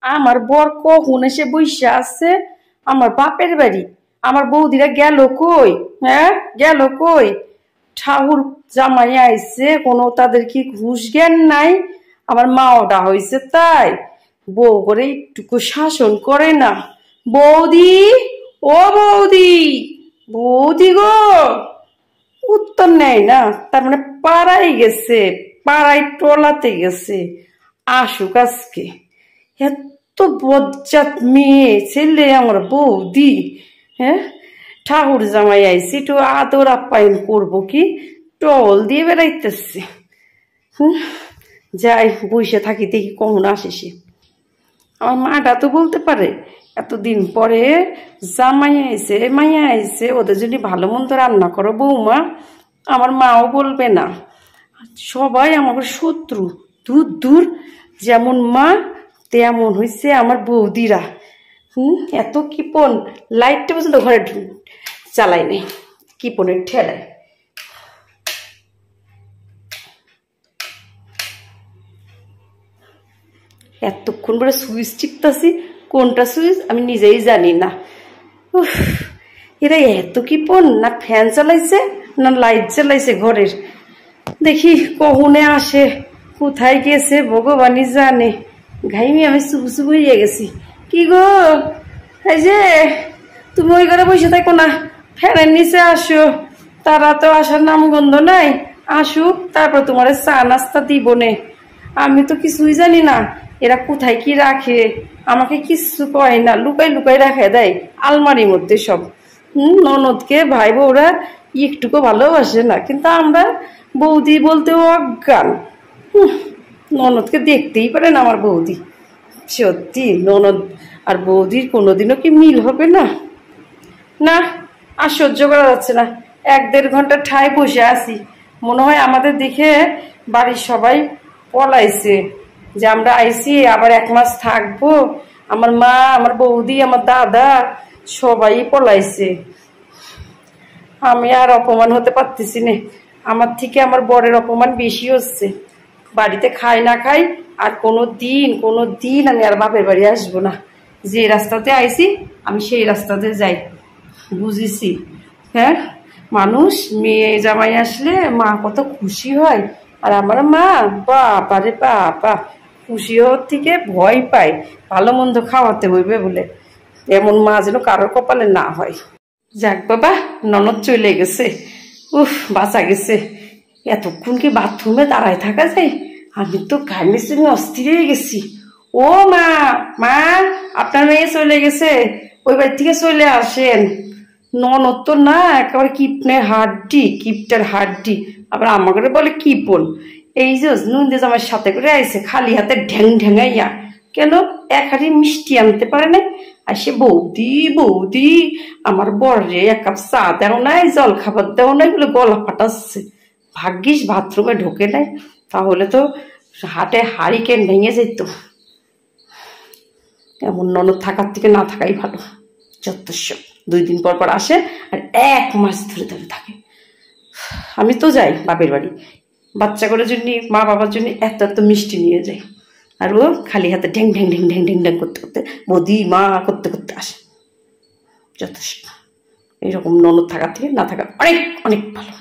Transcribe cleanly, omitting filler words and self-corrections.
আমার বর কখন এসে বইসা আছে আমার বাপের বাড়ি। আমার বৌদিরা গেল কই? হ্যাঁ, গেল কই? ঠাকুর জামাই আইছে, কোনো তাদের কি ঘুষ জ্ঞান নাই? আমার মাওটা হয়েছে তাই বউ করে একটুকু শাসন করে না। বৌদি, ও বৌদি, বৌদি গো, উত্তর নেয় না। তার মানে পাড়ায় গেছে, পাড়ায় টলাতে গেছে। আসুক আজকে। এত বজ্জাত মেয়ে ছেলে আমার বৌদি। হ্যাঁ, ঠাকুর জামাই আইসি, একটু আদর আপ্যায়ন করবো কি, টল দিয়ে বেড়াইতেছে। যাই বসে থাকি, দেখি কখন আসে সে। আমার মাটা তো বলতে পারে এতদিন পরে জামাই আইছে, মাইয়া আইছে, ওদের জন্য ভালো মন্দ রান্না করো বৌমা। আমার মাও বলবে না। সবাই আমাকে শত্রু, দূর দূর। যেমন মা তেমন হয়েছে আমার বৌদিরা। এত কিপন, লাইটটা পর্যন্ত ঘরে চালাই নেই, কিপনের ঠেলায়। এতক্ষণ পরে সুইচ টিপতাছি, কোনটা সুইচ আমি নিজেই জানি না। এরা এত কিপন, না ফ্যান চালাইছে না লাইট চালাইছে ঘরের। দেখি কখনে আসে, কোথায় গেছে ভগবানই জানে। ঘাইমি আমি চুপ চুপ হইয়া গেছি। কি গো, এই যে তুমি ওই ঘরে বসে থাকো না, ফ্যানের নিচে আসো। তারা তো আসার নাম গন্ধ নাই। আসুক, তারপর তোমার চা নাস্তা দিব নে। আমি তো কিছুই জানি না এরা কোথায় কি রাখে, আমাকে কিচ্ছু কয় না, লুকাই লুকাই রাখে দেয় আলমারির মধ্যে সব। ননদকে ভাই বউরা একটুকু ভালোবাসে না, কিন্তু আমরা বৌদি বলতে অজ্ঞান। ননদকে দেখতেই পারে না আমার বৌদি। সত্যি ননদ আর বৌদির কোনোদিনও কি মিল হবে না? না, আর সহ্য করা যাচ্ছে না। 1-1.5 ঘন্টা ঠায় বসে আছি। মনে হয় আমাদের দেখে বাড়ির সবাই পলাইছে, যে আমরা আইছি আবার 1 মাস থাকবো। আমার মা, আমার বৌদি, আমার দাদা সবাই পলাইছে। আমি আর অপমান হতে পারতেছি না। আমার থেকে আমার বরের অপমান বেশি হচ্ছে। বাড়িতে খাই না খাই, আর কোনো দিন আমি আর বাপের বাড়ি আসবো না। যে রাস্তাতে আইছি আমি সেই রাস্তাতে যাই। বুঝেছি। হ্যাঁ, মানুষ মেয়ে জামাই আসলে মা কত খুশি হয়, আর আমার মা বাবা রে বাবা, খুশি হওয়ার থেকে ভয় পায়, ভালো মন্দ খাওয়াতে হইবে বলে। এমন মা যেন কারোর কপালে না হয়। যাক বাবা, ননদ চলে গেছে। বাঁচা গেছে। এতক্ষণ কি বাথরুমে দাঁড়ায় থাকা যায়? আমি তো ঘামেছি, অস্থির হয়ে গেছি। ও মা, মা, আপনার মেয়ে চলে গেছে, ওই বাড়ি থেকে চলে আসেন। ননদ তো না, একেবারে কিপনের হাড্ডি, কিপটার হাড্ডি। আবার আমাকে বলে কিপন। এই যে নুনদেজ আমার সাথে করে আইছে, খালি হাতে ঢ্যাং ঢ্যাঙাইয়া। কেন 1 হাঁড়ি মিষ্টি আনতে পারে নাই? আর সে বৌদি বৌদি, আমার বরে 1 কাপ চা দেও নাই, জল খাবার দেও নাই বলে গলা ফাটাচ্ছে। ভাগ্যিস বাথরুমে ঢোকে নাই, তাহলে তো হাটে হারিকেন ভেঙে যেত। এমন ননদ থাকার থেকে না থাকাই ভালো। যথেষ্ট। 2 দিন পর পর আসে, আর 1 মাস ধরে ধরে থাকে। আমি তো যাই বাপের বাড়ি, বাচ্চা করার জন্য, মা বাবার জন্য এত এত মিষ্টি নিয়ে যাই। আর ও খালি হাতে ঢ্যাং ঢ্যাং ঢ্যাং ঢ্যাং ঢ্যাং ঢ্যাং করতে করতে, বৌদি মা করতে করতে আসে। যথেষ্ট। এইরকম ননদ থাকার থেকে না থাকা অনেক অনেক ভালো।